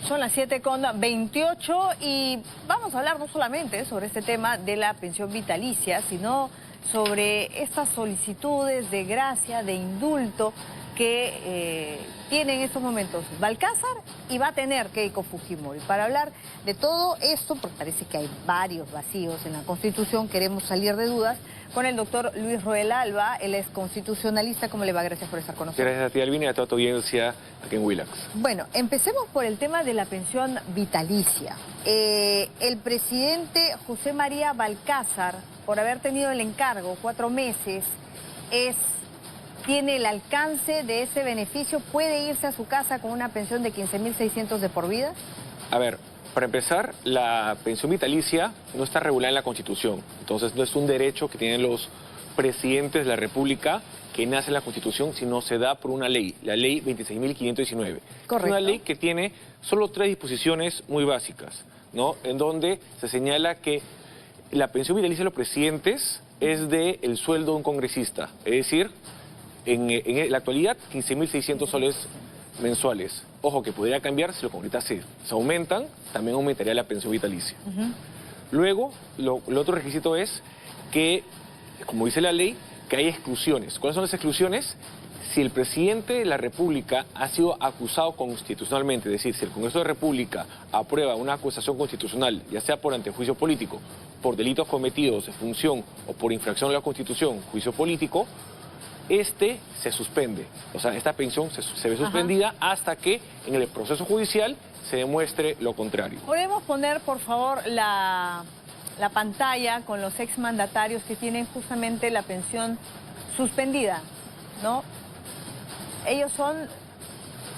Son las 7:28 y vamos a hablar no solamente sobre este tema de la pensión vitalicia, sino sobre estas solicitudes de gracia, de indulto que tiene en estos momentos Balcázar y va a tener Keiko Fujimori. Para hablar de todo esto, porque parece que hay varios vacíos en la Constitución, queremos salir de dudas, con el doctor Luis Roel Alba, él es constitucionalista. ¿Cómo le va? Gracias por estar con nosotros. Gracias a ti, Albina, y a toda tu audiencia aquí en Willax. Bueno, empecemos por el tema de la pensión vitalicia. El presidente José María Balcázar, por haber tenido el encargo 4 meses, tiene el alcance de ese beneficio. ¿Puede irse a su casa con una pensión de 15.600 de por vida? A ver, para empezar, la pensión vitalicia no está regulada en la Constitución. Entonces no es un derecho que tienen los presidentes de la República que nace en la Constitución, sino se da por una ley, la ley 26.519. Correcto. Es una ley que tiene solo 3 disposiciones muy básicas, ¿no? En donde se señala que la pensión vitalicia de los presidentes es del sueldo de un congresista, es decir, en la actualidad 15.600 soles mensuales. Ojo, que podría cambiar si los congresistas se aumentan, también aumentaría la pensión vitalicia. Luego, el otro requisito es que, como dice la ley, que hay exclusiones. ¿Cuáles son las exclusiones? Si el presidente de la República ha sido acusado constitucionalmente, es decir, si el Congreso de la República aprueba una acusación constitucional, ya sea por antejuicio político, por delitos cometidos de función o por infracción a la Constitución, juicio político, se suspende. O sea, esta pensión se ve suspendida hasta que en el proceso judicial se demuestre lo contrario. ¿Podemos poner, por favor, la pantalla con los exmandatarios que tienen justamente la pensión suspendida, ¿no? Ellos son...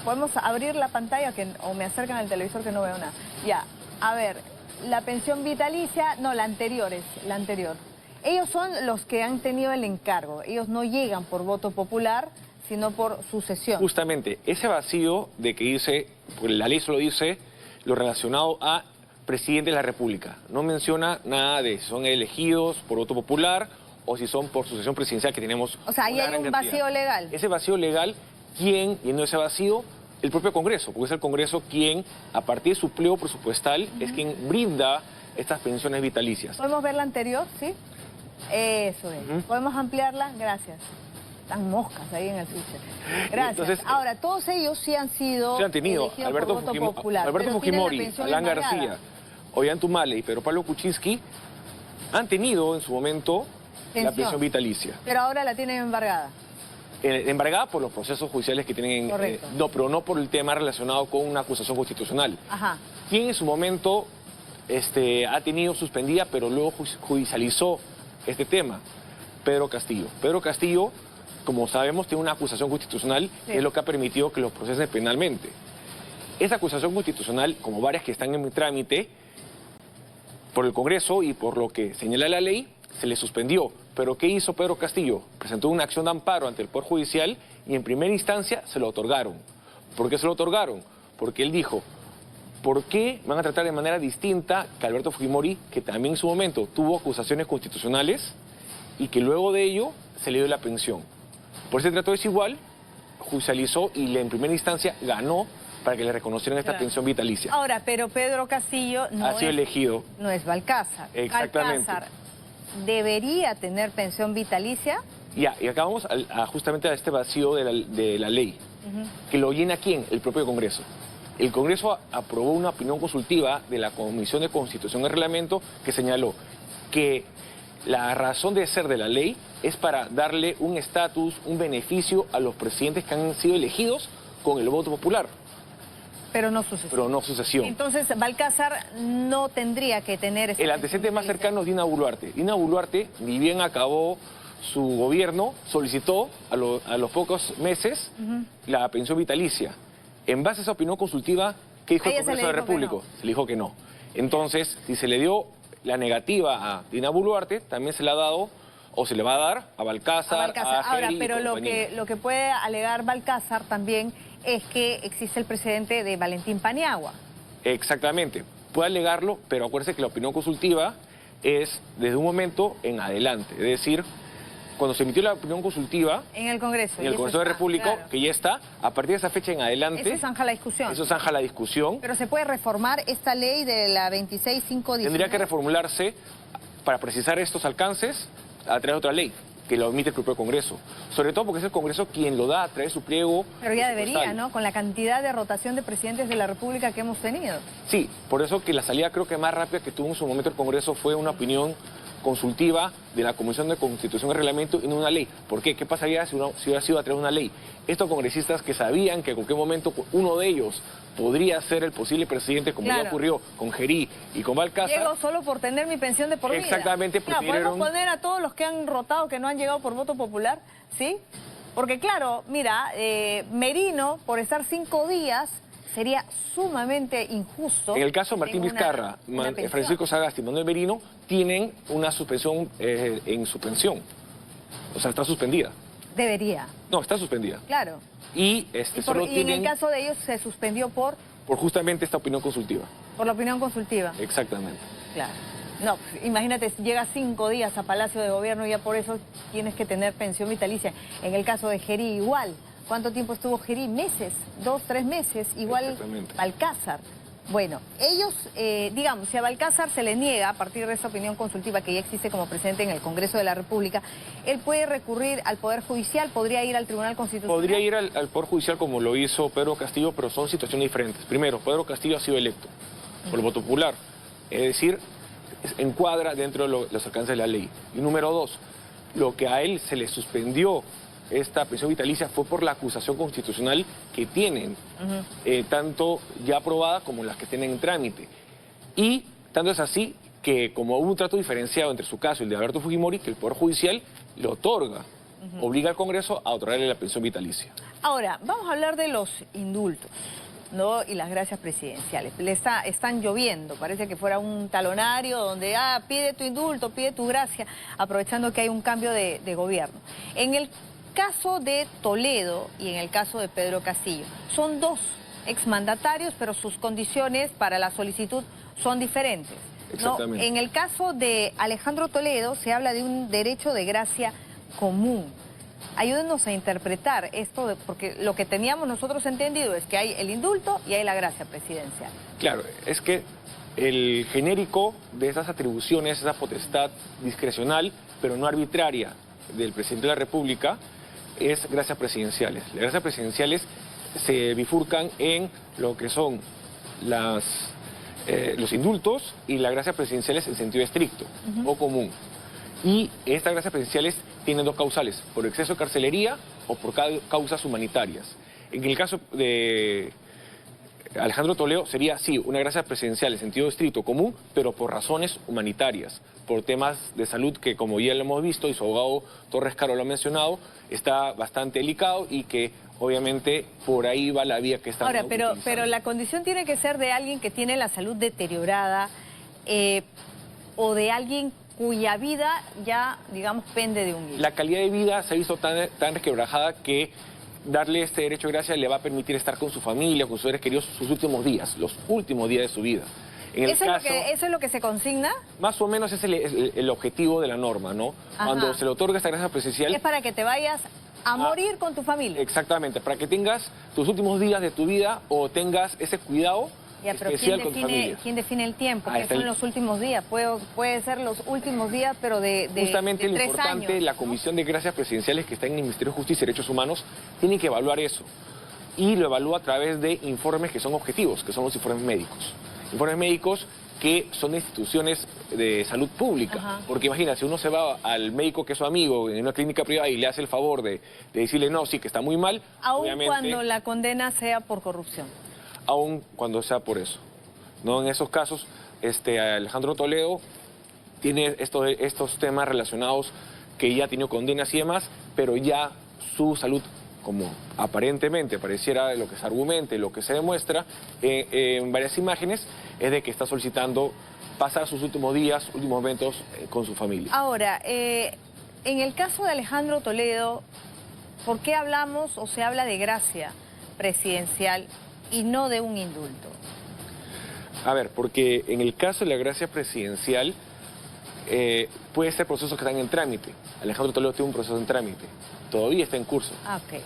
¿Podemos abrir la pantalla o me acercan al televisor que no veo nada? Ya, a ver, la pensión vitalicia, no, la anterior es, la anterior. Ellos son los que han tenido el encargo. Ellos no llegan por voto popular, sino por sucesión. Justamente, ese vacío de que dice, pues la ley solo dice lo relacionado a presidente de la República. No menciona nada de si son elegidos por voto popular o si son por sucesión presidencial, que tenemos. O sea, ahí hay un vacío legal. Ese vacío legal, ¿quién llenó ese vacío? El propio Congreso, porque es el Congreso quien, a partir de su pliego presupuestal, es quien brinda estas pensiones vitalicias. ¿Podemos ver la anterior? ¿Sí? Eso es. ¿Podemos ampliarla? Gracias. Están moscas ahí en el switcher. Gracias. Entonces, ahora, todos ellos sí han sido sí han tenido elegidos por voto popular. Alberto Fujimori, Alan García, Ollanta Humala y Pedro Pablo Kuczynski han tenido en su momento la pensión vitalicia. Pero ahora la tienen embargada. Embargada por los procesos judiciales que tienen... no, pero no por el tema relacionado con una acusación constitucional. Quien en su momento ha tenido suspendida, pero luego judicializó este tema, Pedro Castillo. Pedro Castillo, como sabemos, tiene una acusación constitucional, que es lo que ha permitido que los procesen penalmente. Esa acusación constitucional, como varias que están en trámite, por el Congreso y por lo que señala la ley, se le suspendió. Pero ¿qué hizo Pedro Castillo? Presentó una acción de amparo ante el Poder Judicial y en primera instancia se lo otorgaron. ¿Por qué se lo otorgaron? Porque él dijo, ¿por qué van a tratar de manera distinta que Alberto Fujimori, que también en su momento tuvo acusaciones constitucionales y que luego de ello se le dio la pensión? Por eso se trató desigual, judicializó y en primera instancia ganó para que le reconocieran esta pensión vitalicia. Ahora, pero Pedro Castillo no ha sido elegido. No es Balcázar. Exactamente. Balcázar debería tener pensión vitalicia. Ya, y acá vamos justamente a este vacío de la ley. ¿Que lo llena quién? El propio Congreso. El Congreso aprobó una opinión consultiva de la Comisión de Constitución y Reglamento que señaló que la razón de ser de la ley es para darle un estatus, un beneficio a los presidentes que han sido elegidos con el voto popular. Pero no sucesión. Pero no sucesión. Entonces, Balcázar no tendría que tener... El antecedente más cercano es Dina Boluarte. Dina Boluarte, ni bien acabó su gobierno, solicitó a los pocos meses la pensión vitalicia. En base a esa opinión consultiva, ¿qué dijo el Congreso de la República? Se le dijo que no. Entonces, si se le dio la negativa a Dina Boluarte, también se le ha dado, o se le va a dar a Balcázar, a Ahora, pero lo que puede alegar Balcázar también es que existe el precedente de Valentín Paniagua. Exactamente. Puede alegarlo, pero acuérdese que la opinión consultiva es desde un momento en adelante. Es decir, cuando se emitió la opinión consultiva... En el Congreso. En el Congreso de la República, claro, que ya está, a partir de esa fecha en adelante... Eso zanja la discusión. Eso zanja la discusión. Pero se puede reformar esta ley de la 26.519. Tendría que reformularse para precisar estos alcances a través de otra ley, que lo emite el propio Congreso. Sobre todo porque es el Congreso quien lo da a través de su pliego. Pero ya debería, ¿no? Con la cantidad de rotación de presidentes de la República que hemos tenido. Sí, por eso que la salida creo que más rápida que tuvo en su momento el Congreso fue una opinión consultiva de la Comisión de Constitución y Reglamento y no una ley. ¿Por qué? ¿Qué pasaría si hubiera sido a través de una ley? Estos congresistas que sabían que en cualquier momento uno de ellos podría ser el posible presidente, como ya ocurrió con Gerí y con Balcázar. Llego solo por tener mi pensión de por vida. Exactamente. ¿Podemos poner a todos los que han rotado, que no han llegado por voto popular? ¿Sí? Porque claro, mira, Merino, por estar 5 días... sería sumamente injusto. En el caso de Martín Vizcarra, Francisco Sagasti y Manuel Merino tienen una suspensión en su pensión. O sea, está suspendida. Debería. No, está suspendida. Claro. Y en el caso de ellos se suspendió por... Por justamente esta opinión consultiva. Por la opinión consultiva. Exactamente. Claro. No, pues, imagínate, llegas 5 días a Palacio de Gobierno y ya por eso tienes que tener pensión vitalicia. En el caso de Gerí igual. ¿Cuánto tiempo estuvo Gerí? Meses, 2, 3 meses, igual Balcázar. Bueno, ellos, digamos, si a Balcázar se le niega, a partir de esa opinión consultiva que ya existe como presidente en el Congreso de la República, él puede recurrir al Poder Judicial, podría ir al Tribunal Constitucional. Podría ir al Poder Judicial como lo hizo Pedro Castillo, pero son situaciones diferentes. Primero, Pedro Castillo ha sido electo por el voto popular, es decir, encuadra dentro de los alcances de la ley. Y número 2, lo que a él se le suspendió esta pensión vitalicia fue por la acusación constitucional que tienen, tanto ya aprobada como las que tienen en trámite. Y tanto es así que como hubo un trato diferenciado entre su caso y el de Alberto Fujimori, que el Poder Judicial le otorga, obliga al Congreso a otorgarle la pensión vitalicia. Ahora, vamos a hablar de los indultos, ¿no? Y las gracias presidenciales. Están lloviendo, parece que fuera un talonario donde, pide tu indulto, pide tu gracia, aprovechando que hay un cambio de gobierno. En el caso de Toledo y en el caso de Pedro Castillo, son 2 exmandatarios, pero sus condiciones para la solicitud son diferentes, ¿no? Exactamente. En el caso de Alejandro Toledo se habla de un derecho de gracia común. Ayúdenos a interpretar esto, porque lo que teníamos nosotros entendido es que hay el indulto y hay la gracia presidencial. Claro, es que el genérico de esas atribuciones, esa potestad discrecional, pero no arbitraria, del presidente de la República, es gracias presidenciales. Las gracias presidenciales se bifurcan en lo que son los indultos y las gracias presidenciales en sentido estricto o común. Y estas gracias presidenciales tienen 2 causales, por exceso de carcelería o por causas humanitarias. En el caso de Alejandro Toledo sería, sí, una gracia presidencial en sentido estricto común, pero por razones humanitarias, por temas de salud que, como ya lo hemos visto, y su abogado Torres Caro lo ha mencionado, está bastante delicado y que obviamente por ahí va la vía que está. Ahora, pero la condición tiene que ser de alguien que tiene la salud deteriorada o de alguien cuya vida ya, digamos, pende de un hilo. La calidad de vida se ha visto tan resquebrajada que darle este derecho de gracia le va a permitir estar con su familia, con sus seres queridos, sus últimos días, los últimos días de su vida. ¿Eso es lo que se consigna? Más o menos es el objetivo de la norma, ¿no? Ajá. Cuando se le otorga esta gracia presidencial... Es para que te vayas a morir con tu familia. Exactamente, para que tengas tus últimos días de tu vida o tengas ese cuidado especial con tu familia. ¿Quién define el tiempo? ¿Qué son los últimos días? Puede ser los últimos días, pero de justamente de 3 lo importante, años, la Comisión de Gracias Presidenciales que está en el Ministerio de Justicia y Derechos Humanos tiene que evaluar eso. Y lo evalúa a través de informes que son objetivos, que son los informes médicos. Informes médicos que son de instituciones de salud pública. Ajá. Porque imagina, si uno se va al médico que es su amigo en una clínica privada y le hace el favor de decirle no, sí, que está muy mal... Aún obviamente, cuando la condena sea por corrupción. Aún cuando sea por eso, ¿no? En esos casos, Alejandro Toledo tiene estos temas relacionados que ya ha tenido condenas y demás, pero ya su salud, como aparentemente pareciera lo que se argumente, lo que se demuestra en varias imágenes, es de que está solicitando pasar sus últimos días, últimos momentos con su familia. Ahora, en el caso de Alejandro Toledo, ¿por qué hablamos o se habla de gracia presidencial y no de un indulto? A ver, porque en el caso de la gracia presidencial, puede ser procesos que están en trámite. Alejandro Toledo tiene un proceso en trámite, todavía está en curso. Ok.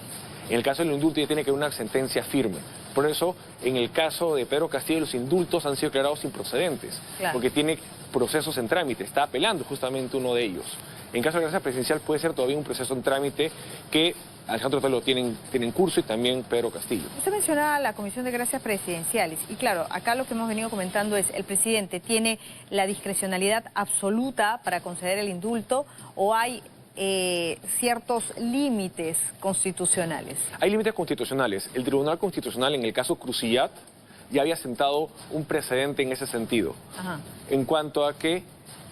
En el caso del indulto ya tiene que haber una sentencia firme. Por eso, en el caso de Pedro Castillo, los indultos han sido declarados improcedentes, claro, porque tiene procesos en trámite, está apelando justamente uno de ellos. En caso de gracia presidencial puede ser todavía un proceso en trámite que Alejandro Toledo tiene en curso y también Pedro Castillo. Usted mencionaba la Comisión de Gracias Presidenciales y claro, acá lo que hemos venido comentando es el presidente tiene la discrecionalidad absoluta para conceder el indulto o hay ciertos límites constitucionales. Hay límites constitucionales. El Tribunal Constitucional en el caso Crucillat ya había sentado un precedente en ese sentido. Ajá. En cuanto a que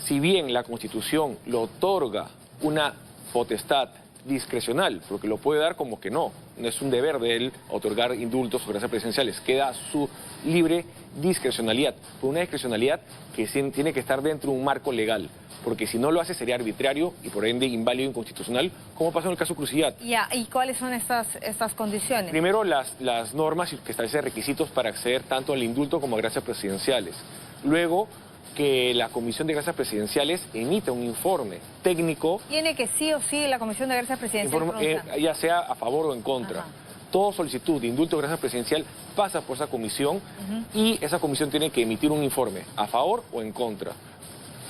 si bien la Constitución le otorga una potestad discrecional, porque lo puede dar como que no es un deber de él otorgar indultos o gracias presidenciales, queda su libre discrecionalidad, pero una discrecionalidad que tiene que estar dentro de un marco legal, porque si no lo hace sería arbitrario y por ende inválido e inconstitucional, como pasó en el caso Crucillat. Ya, ¿y cuáles son estas condiciones? Primero, las normas que establecen requisitos para acceder tanto al indulto como a gracias presidenciales. Luego, que la Comisión de Gracias Presidenciales emita un informe técnico. Tiene que sí o sí la Comisión de Gracias Presidenciales ya sea a favor o en contra. Ajá. Toda solicitud de indulto de gracia presidencial pasa por esa comisión y esa comisión tiene que emitir un informe a favor o en contra.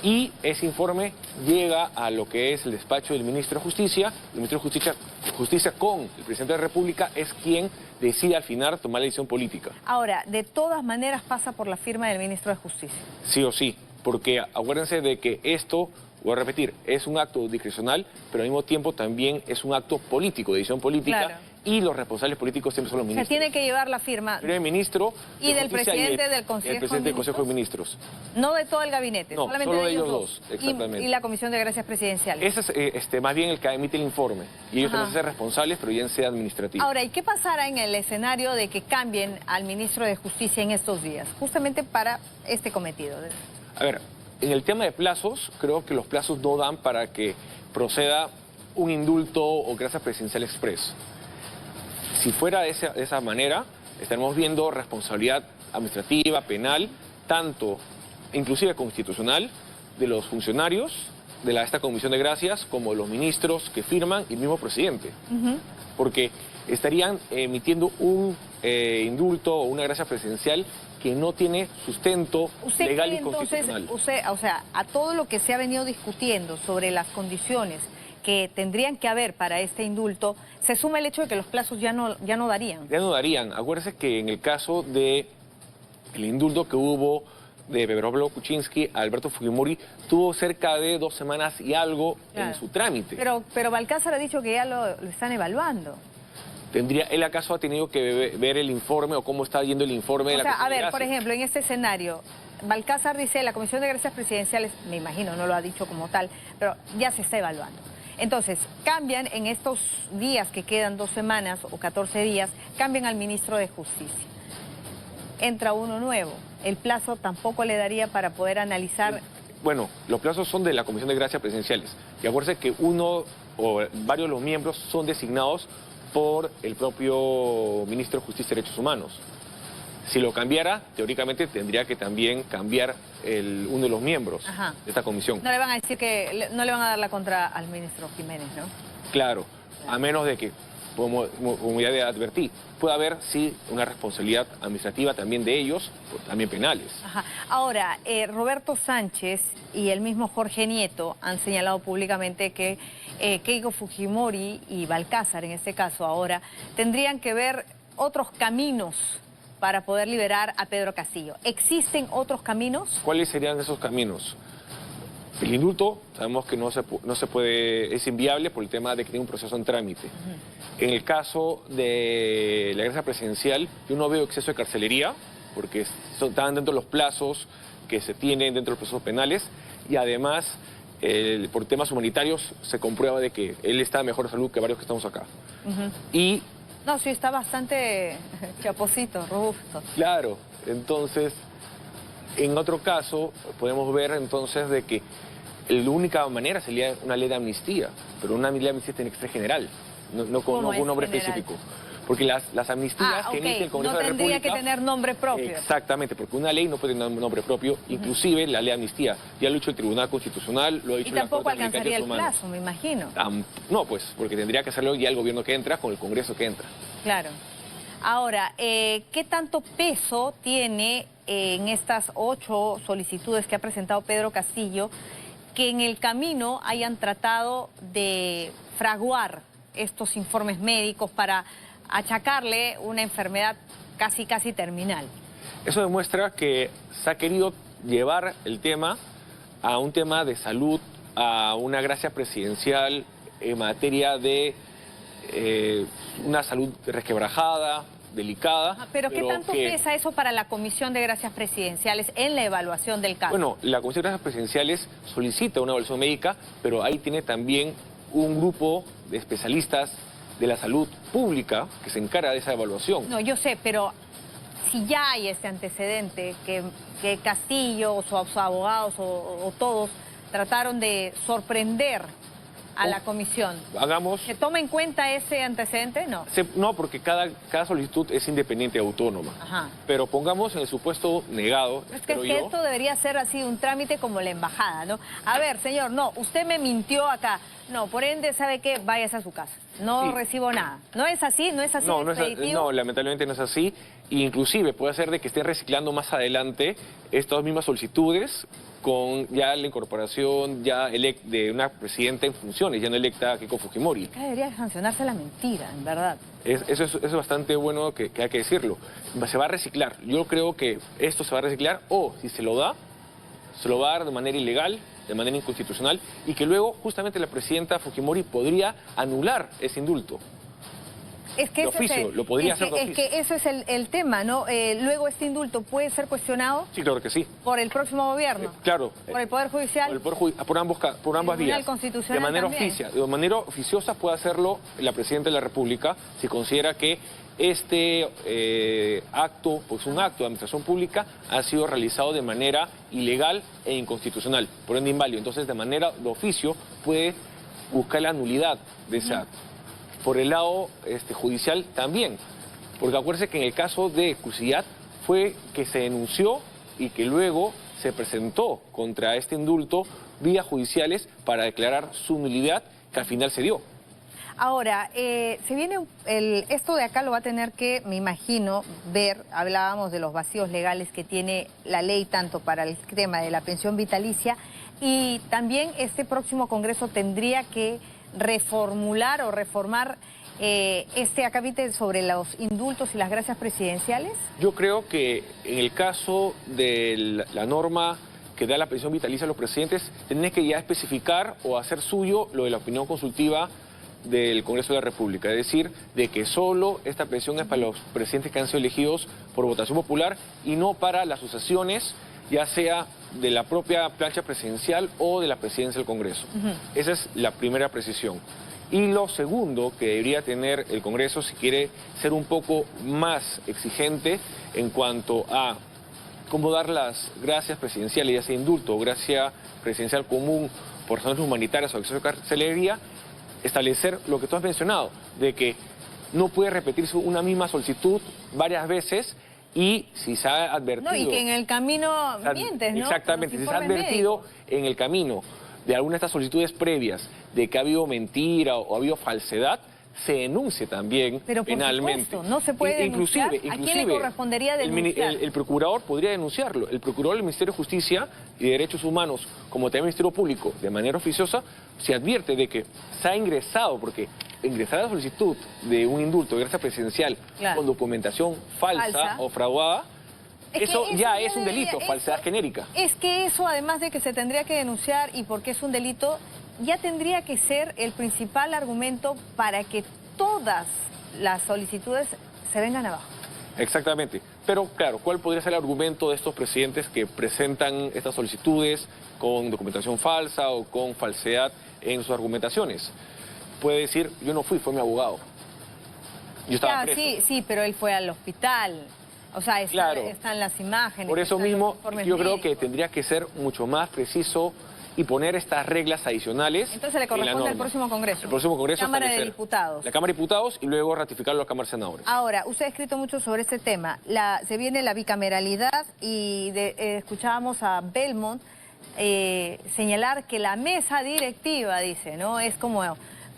Y ese informe llega a lo que es el despacho del Ministro de Justicia. El Ministro de Justicia con el Presidente de la República es quien decide al final tomar la decisión política. Ahora, de todas maneras pasa por la firma del Ministro de Justicia. Sí o sí, porque acuérdense de que esto, voy a repetir, es un acto discrecional, pero al mismo tiempo también es un acto político, de decisión política. Claro. Y los responsables políticos siempre son los ministros. Se tiene que llevar la firma del ministro y del presidente del Consejo de Ministros. No de todo el gabinete, no, solamente solo de ellos dos. Exactamente. Y la Comisión de Gracias Presidenciales. Ese es más bien el que emite el informe. Y ellos van a ser responsables, pero ya en sede administrativa. Ahora, ¿y qué pasará en el escenario de que cambien al ministro de Justicia en estos días? Justamente para este cometido. A ver, en el tema de plazos, creo que los plazos no dan para que proceda un indulto o gracias presidencial express. Si fuera de esa manera, estaremos viendo responsabilidad administrativa, penal, tanto, inclusive constitucional, de los funcionarios de esta Comisión de Gracias, como de los ministros que firman y el mismo presidente. Porque estarían emitiendo un indulto o una gracia presidencial que no tiene sustento legal y constitucional. O sea, a todo lo que se ha venido discutiendo sobre las condiciones que tendrían que haber para este indulto, se suma el hecho de que los plazos ya no darían. Ya no darían. Acuérdense que en el caso del indulto que hubo de Pedro Kuczynski, Alberto Fujimori, tuvo cerca de 2 semanas y algo en su trámite. Pero Balcázar ha dicho que ya lo están evaluando. ¿Él acaso ha tenido que ver el informe o cómo está yendo el informe de la Comisión de Gracias? Por ejemplo, en este escenario, Balcázar dice, la Comisión de Gracias Presidenciales, me imagino, no lo ha dicho como tal, pero ya se está evaluando. Entonces, cambian en estos días que quedan 2 semanas o 14 días, cambian al ministro de Justicia. Entra uno nuevo. El plazo tampoco le daría para poder analizar. Bueno, los plazos son de la Comisión de Gracias Presidenciales. Y acuérdense que uno o varios de los miembros son designados por el propio ministro de Justicia y Derechos Humanos. Si lo cambiara, teóricamente tendría que también cambiar uno de los miembros de esta comisión. No le van a decir que no le van a dar la contra al ministro Jiménez, ¿no? Claro, a menos de que, como ya advertí, pueda haber, sí, una responsabilidad administrativa también de ellos, también penales. Ahora, Roberto Sánchez y el mismo Jorge Nieto han señalado públicamente que Keiko Fujimori y Balcázar, en este caso ahora, tendrían que ver otros caminos para poder liberar a Pedro Castillo. ¿Existen otros caminos? ¿Cuáles serían esos caminos? El indulto, sabemos que no se puede, es inviable por el tema de que tiene un proceso en trámite. En el caso de la gracia presidencial, yo no veo exceso de carcelería, porque están dentro de los plazos que se tienen dentro de los procesos penales, y además, por temas humanitarios, se comprueba de que él está en mejor salud que varios que estamos acá. Y no, sí, está bastante chaposito, robusto. Claro, entonces, en otro caso, podemos ver entonces de que la única manera sería una ley de amnistía, pero una ley de amnistía tiene que ser general, no con un nombre específico. Porque las amnistías que inicia el Congreso de la República... No tendría que tener nombre propio. Exactamente, porque una ley no puede tener nombre propio, inclusive la ley de amnistía. Ya lo ha dicho el Tribunal Constitucional, lo ha dicho la Corte Interamericana de Derechos Humanos. Y tampoco alcanzaría el plazo, me imagino. No, pues, porque tendría que hacerlo ya el gobierno que entra con el Congreso que entra. Claro. Ahora, ¿qué tanto peso tiene en estas 8 solicitudes que ha presentado Pedro Castillo que en el camino hayan tratado de fraguar estos informes médicos para achacarle una enfermedad casi terminal? Eso demuestra que se ha querido llevar el tema a un tema de salud, a una gracia presidencial en materia de una salud resquebrajada, delicada. Pero ¿qué tanto pesa eso para la Comisión de Gracias Presidenciales en la evaluación del caso? Bueno, la Comisión de Gracias Presidenciales solicita una evaluación médica, pero ahí tiene también un grupo de especialistas de la salud pública que se encarga de esa evaluación. No, yo sé, pero si ya hay este antecedente que Castillo o sus abogados o todos trataron de sorprender a la comisión, ¿se toma en cuenta ese antecedente? No. No, porque cada solicitud es independiente y autónoma. Ajá. Pero pongamos en el supuesto negado, es que esto debería ser así un trámite como la embajada, ¿no? A ver, señor, no, usted me mintió acá. No, por ende, ¿sabe qué? Váyase a su casa. No recibo nada. ¿No es así? ¿No es así? No, lamentablemente no es así. Inclusive puede ser de que esté reciclando más adelante estas mismas solicitudes con ya la incorporación de una presidenta en funciones, ya no electa, Keiko Fujimori. Acá debería sancionarse la mentira, en verdad. Eso es bastante bueno que hay que decirlo. Se va a reciclar. Yo creo que esto se va a reciclar, o si se lo va a dar de manera ilegal, de manera inconstitucional, y que luego justamente la presidenta Fujimori podría anular ese indulto. Es que lo podría hacer de oficio. Es que eso es el tema, ¿no? Luego este indulto puede ser cuestionado. Sí, claro que sí. Por el próximo gobierno. Claro. Por el Poder Judicial. Por ambas vías. Constitucional de manera también. De manera oficiosa puede hacerlo la presidenta de la República si considera que este acto, pues un acto de administración pública, ha sido realizado de manera ilegal e inconstitucional, por ende inválido. Entonces, de manera de oficio, puede buscar la nulidad de ese acto. Por el lado judicial también, porque acuérdense que en el caso de Cusillat fue que se denunció y que luego se presentó contra este indulto vías judiciales para declarar su nulidad, que al final se dio. Ahora, se viene esto de acá lo va a tener que, me imagino, ver. Hablábamos de los vacíos legales que tiene la ley tanto para el tema de la pensión vitalicia, y también este próximo Congreso tendría que reformular o reformar este acápite sobre los indultos y las gracias presidenciales. Yo creo que en el caso de la norma que da la pensión vitalicia a los presidentes, tiene que ya especificar o hacer suyo lo de la opinión consultiva del Congreso de la República, es decir, de que solo esta pensión es para los presidentes que han sido elegidos por votación popular y no para las sucesiones, ya sea de la propia plancha presidencial o de la presidencia del Congreso. Esa es la primera precisión. Y lo segundo que debería tener el Congreso, si quiere ser un poco más exigente en cuanto a cómo dar las gracias presidenciales, ya sea indulto o gracia presidencial común por razones humanitarias o acceso a carcelería, establecer lo que tú has mencionado, de que no puede repetirse una misma solicitud varias veces, y si se ha advertido... No, y que en el camino mientes, ¿no? Exactamente, si se ha advertido en el camino de alguna de estas solicitudes previas de que ha habido mentira o ha habido falsedad, se denuncie también penalmente. Supuesto, no se puede denunciar. ¿A quién le correspondería denunciar? El procurador podría denunciarlo. El procurador del Ministerio de Justicia y Derechos Humanos, como también el Ministerio Público, de manera oficiosa, se advierte de que se ha ingresado, porque ingresar a la solicitud de un indulto de gracia presidencial con documentación falsa o fraudada, eso ya es un delito, falsedad genérica. Es que eso, además de que se tendría que denunciar y porque es un delito, ya tendría que ser el principal argumento para que todas las solicitudes se vengan abajo. Exactamente. Pero claro, ¿cuál podría ser el argumento de estos presidentes que presentan estas solicitudes con documentación falsa o con falsedad en sus argumentaciones? Puede decir, yo no fui, fue mi abogado. Yo estaba preso. Sí, pero él fue al hospital. O sea, están las imágenes. Por eso mismo, yo creo que tendría que ser mucho más preciso y poner estas reglas adicionales. Entonces le corresponde al próximo Congreso. El próximo Congreso. Cámara de Diputados. La Cámara de Diputados y luego ratificarlo a la Cámara de Senadores. Ahora, usted ha escrito mucho sobre este tema. Se viene la bicameralidad y escuchábamos a Belmont señalar que la mesa directiva, dice, ¿no? Es como...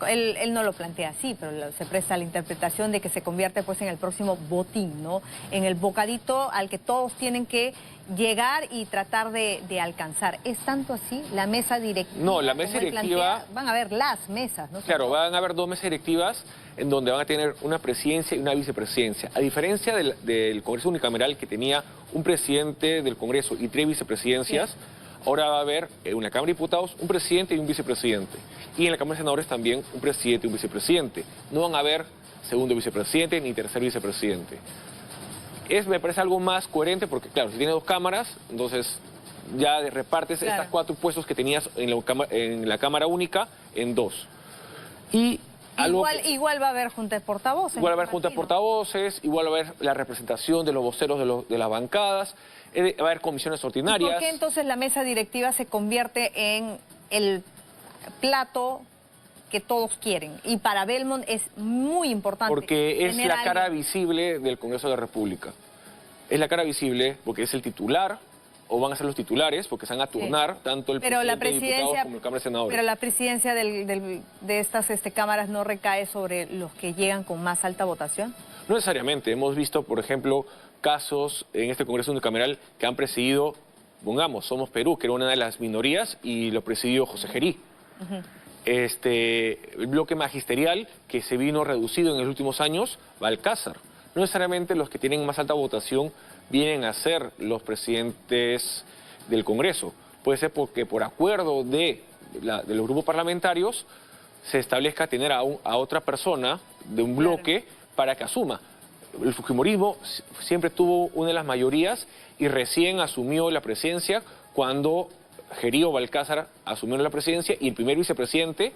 Él no lo plantea así, pero se presta a la interpretación de que se convierte pues en el próximo botín, ¿no? En el bocadito al que todos tienen que llegar y tratar de alcanzar. ¿Es tanto así la mesa directiva? No, la mesa directiva... Van a haber las mesas, ¿no? Claro, van a haber dos mesas directivas en donde van a tener una presidencia y una vicepresidencia. A diferencia del Congreso unicameral, que tenía un presidente del Congreso y 3 vicepresidencias, sí. Ahora va a haber en la Cámara de Diputados un presidente y un vicepresidente. Y en la Cámara de Senadores también un presidente y un vicepresidente. No van a haber segundo vicepresidente ni tercer vicepresidente. Me parece algo más coherente porque, claro, si tiene 2 cámaras, entonces ya repartes estas 4 puestos que tenías en la Cámara única en 2. Y igual va a haber junta de portavoces. Igual va a haber junta de portavoces, igual va a haber la representación de los voceros de las bancadas, va a haber comisiones ordinarias. ¿Y por qué entonces la mesa directiva se convierte en el plato que todos quieren? Y para Belmont es muy importante. Porque es la cara visible del Congreso de la República. Es la cara visible porque es el titular, o van a ser los titulares, porque se van a turnar tanto el presidente de Diputados como el Cámara de Senadores. Pero la presidencia de estas cámaras no recae sobre los que llegan con más alta votación. No necesariamente. Hemos visto, por ejemplo, casos en este Congreso unicameral que han presidido, pongamos, Somos Perú, que era una de las minorías, y lo presidió José Gerí. El bloque magisterial que se vino reducido en los últimos años, Balcázar. No necesariamente los que tienen más alta votación vienen a ser los presidentes del Congreso. Puede ser porque por acuerdo de los grupos parlamentarios se establezca tener a otra persona de un bloque para que asuma. El fujimorismo siempre tuvo una de las mayorías y recién asumió la presidencia cuando Gerí o Balcázar asumieron la presidencia y el primer vicepresidente...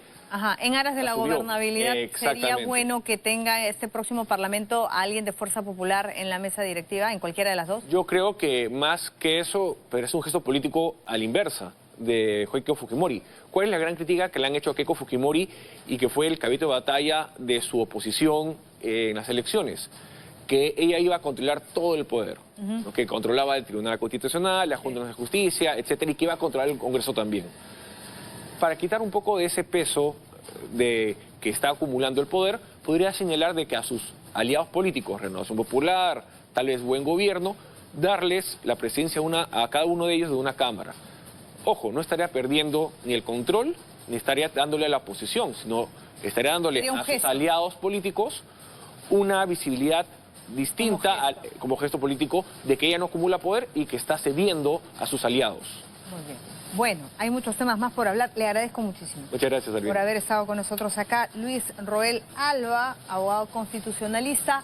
En aras de la gobernabilidad, ¿sería bueno que tenga este próximo Parlamento a alguien de Fuerza Popular en la mesa directiva, en cualquiera de las dos? Yo creo que más que eso, pero es un gesto político a la inversa de Keiko Fujimori. ¿Cuál es la gran crítica que le han hecho a Keiko Fujimori y que fue el caballito de batalla de su oposición en las elecciones? Que ella iba a controlar todo el poder, que controlaba el Tribunal Constitucional, la Junta de Justicia, etcétera, y que iba a controlar el Congreso también. Para quitar un poco de ese peso que está acumulando el poder, podría señalar de que a sus aliados políticos, Renovación Popular, tal vez Buen Gobierno, darles la presidencia a cada uno de ellos de una Cámara. Ojo, no estaría perdiendo ni el control, ni estaría dándole a la oposición, sino estaría dándole a sus aliados políticos una visibilidad distinta como gesto político de que ella no acumula poder y que está cediendo a sus aliados. Muy bien. Bueno, hay muchos temas más por hablar. Le agradezco muchísimo. Muchas gracias, Alvin. Por haber estado con nosotros acá. Luis Roel Alba, abogado constitucionalista.